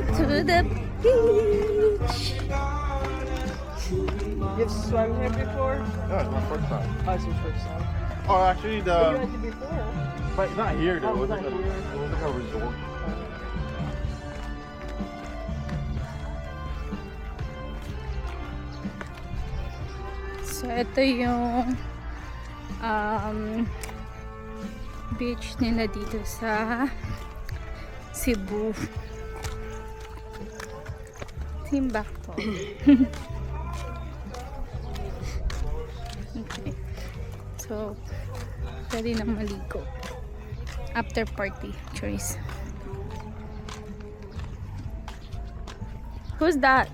going to the beach. You've swum here before? No, it's my first time. Oh, it's your first time. Oh, actually, You went to before? but not here. Though. Oh, It was not like here. it was like a resort. So, ito yung beach nila dito sa Cebu. Timbuktu. Okay. So, pwede na maligo. After party choice. Who's that?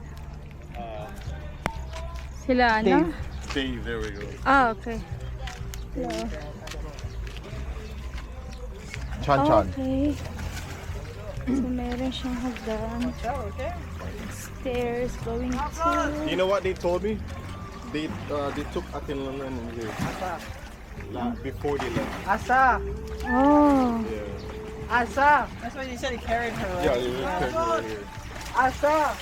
Sila, ano? Dave, there we go. Ah, okay. Hello. Chan Chan. Okay. So, meron siyang hagdan. Okay. Stairs going to... You know what they told me? They took Atinlan in here before they left. Asa! Oh. Yeah. Asa! That's what you said he carried her, right? Yeah, they just carried her right here. Asa!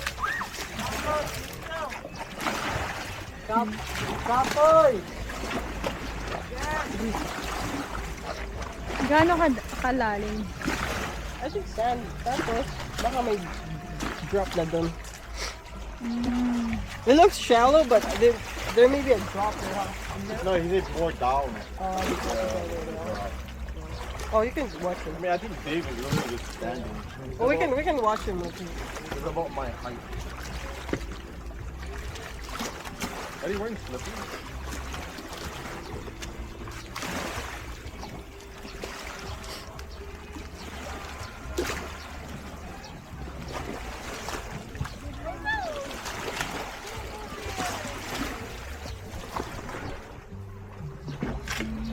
Kapoy! Gaano kalalim? I think sand. Tapos, baka may drop na dun. It looks shallow, but there may be a drop there. Huh? No, he did pour down. Oh, you can watch him. I mean, I think Dave is literally just standing. Oh, we can watch him. It's about my height. Are you wearing slippers?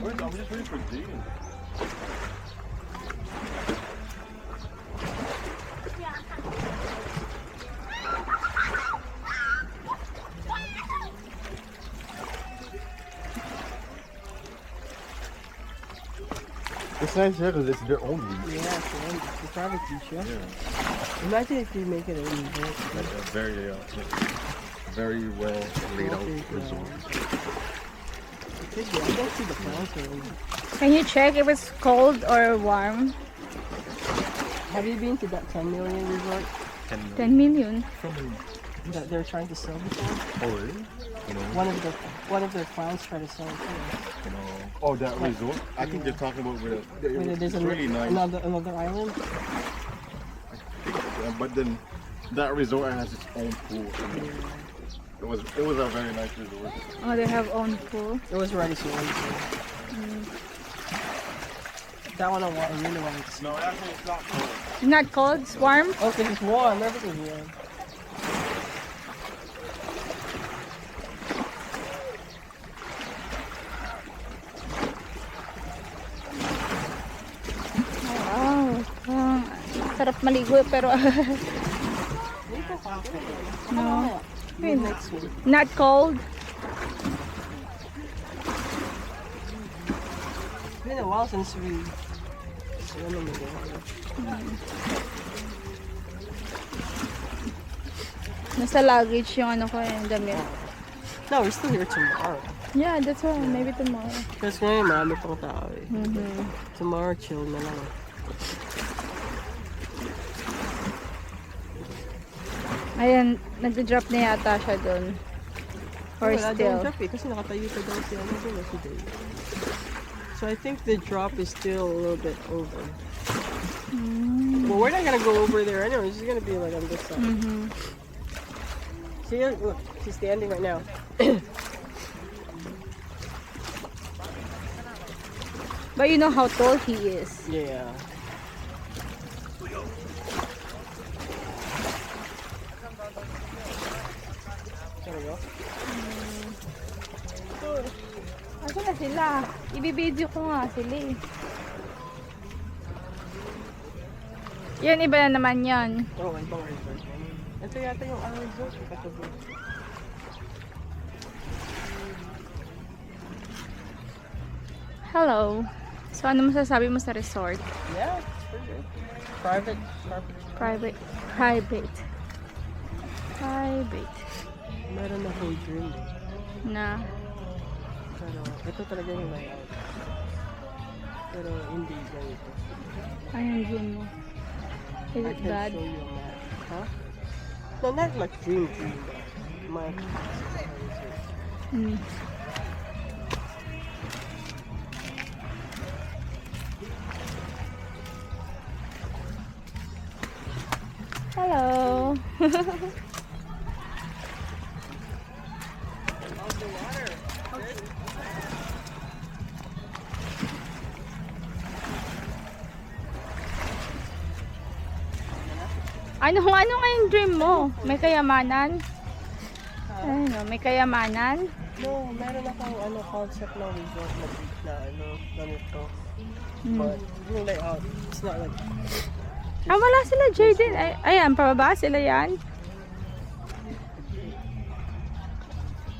Wait, I'm just waiting for Dean. It's nice here because it's their own beach. Yeah, it's a private beach, yeah? Yeah. Imagine if you make it a resort. Like a very well laid out resort. I don't see the plants already. Can you check if it's cold or warm? Have you been to that 10 million resort 10 million. that they're trying to sell before? Oh really? You know, One of their clients tried to sell it too. oh that resort? I think they're talking about where There's it's really nice. another island. But then that resort has its own pool. It was a very nice resort. Oh, they have own pool. It was already sold. So. That one I really want to see. No, actually it's not cold. It's not cold, it's warm. Oh, because it's warm. Everything's warm. Wow. Sarap maligo pero no. Next week. Not cold. It's been a while since we swam in the water. Nasa luggage yung ano ko yung damit. No, we're still here tomorrow. Yeah, that's why. Maybe tomorrow. Kasi ngayon, marami pang tao eh. Mm-hmm. Tomorrow, chill na lang. Ayan, nag-drop na yata siya doon. Or Wala still. daw drop eh, kasi nakatayo pa daw si ano doon si Dave. So I think the drop is still a little bit over. Well, we're not gonna go over there anyway. It's just gonna be like on this side. Mm-hmm. See, look, she's standing right now. But you know how tall he is. Yeah. There we go. Asa na sila? Ibibideo ko nga sila eh. Yan, iba na naman yan. Oh, ibang resort. Ito yata yung ang resort. Katabi. Hello. So, ano masasabi mo sa resort? Yeah, it's pretty good. Private. Private. Meron akong dream. Na. Pero ito talaga yung layout. Pero hindi ganito. Ayun dream mo. Is I it can bad? show you a map. Huh? No, not like dream. My Mm. Hello. Ano nga yung dream mo? May kayamanan? Ano, may kayamanan? No, meron akong concept ng resort na beach na ganito. Hmm. But yung layout, it's not like Ah, wala sila, Jaden. Ay, ayan, pababa sila yan.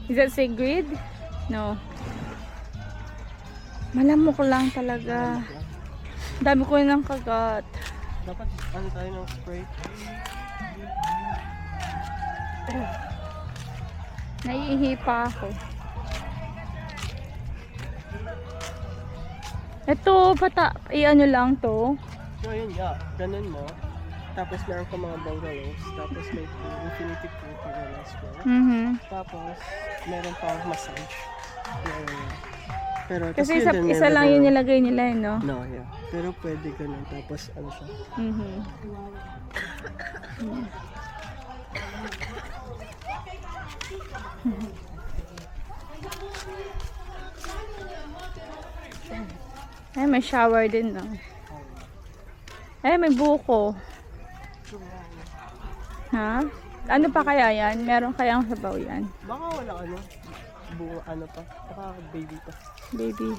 Is that Sigrid? No. Malamok lang talaga. Dami ko ng kagat. dapat tayo ng spray. Naiihi pa ako. Ito, i-ano lang to. So yun nga, ganun mo. Tapos meron ka mga bungalows. Tapos may infinity pool para last floor. Tapos meron pang massage. Pero Kasi tapos yun din, isa meron lang din- yung nilagay nila, no? No, yeah. Pero pwede ganun. Tapos ano siya. Ay, may shower din, no? Ay, may buko. Ha? Ano pa kaya yan? Meron kayang sabaw yan? Baka wala buo pa. Baka baby pa. Baby.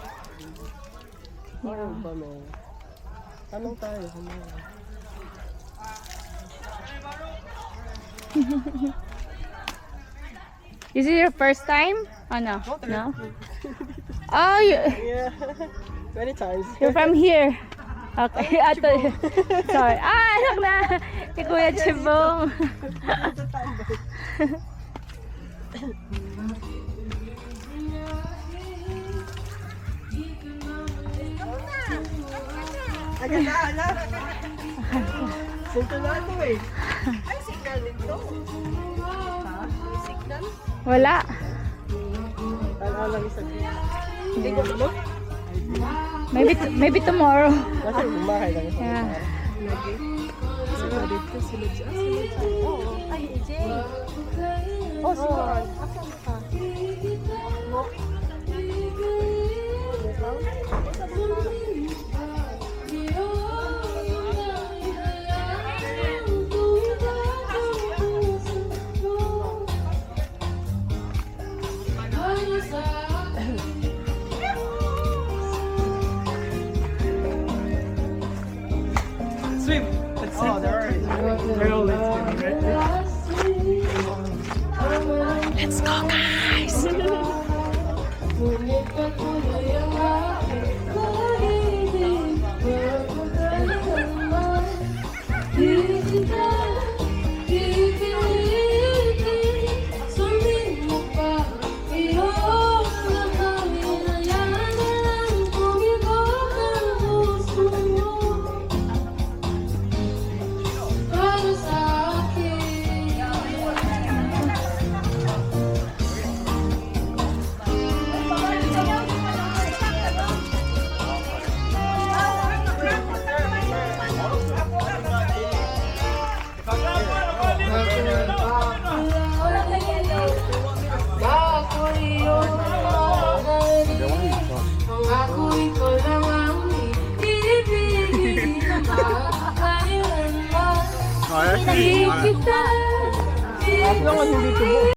Baka ba may... Tanong tayo kung meron. Is it your first time? Oh, no. No? Oh, Yeah. Many times. you're from here. Okay. Ato. Sorry. Ah, anak na. Si Kuya Chibong. Agad na, anak! Sinto na ako eh. Ay, signal nito. Ha? Signal? Wala. Alam isa. Hindi ko alam. Maybe tomorrow. Kasi umakay lang siya. Yeah. Sila dito, sila dyan. Oo. Ay, Jay. Oh, Simon. Asan ka? Swim! Let's swim. Oh, there is. We're all let's swim, right? Let's go, guys. Oh, actually, Kita. As long as hindi tubo.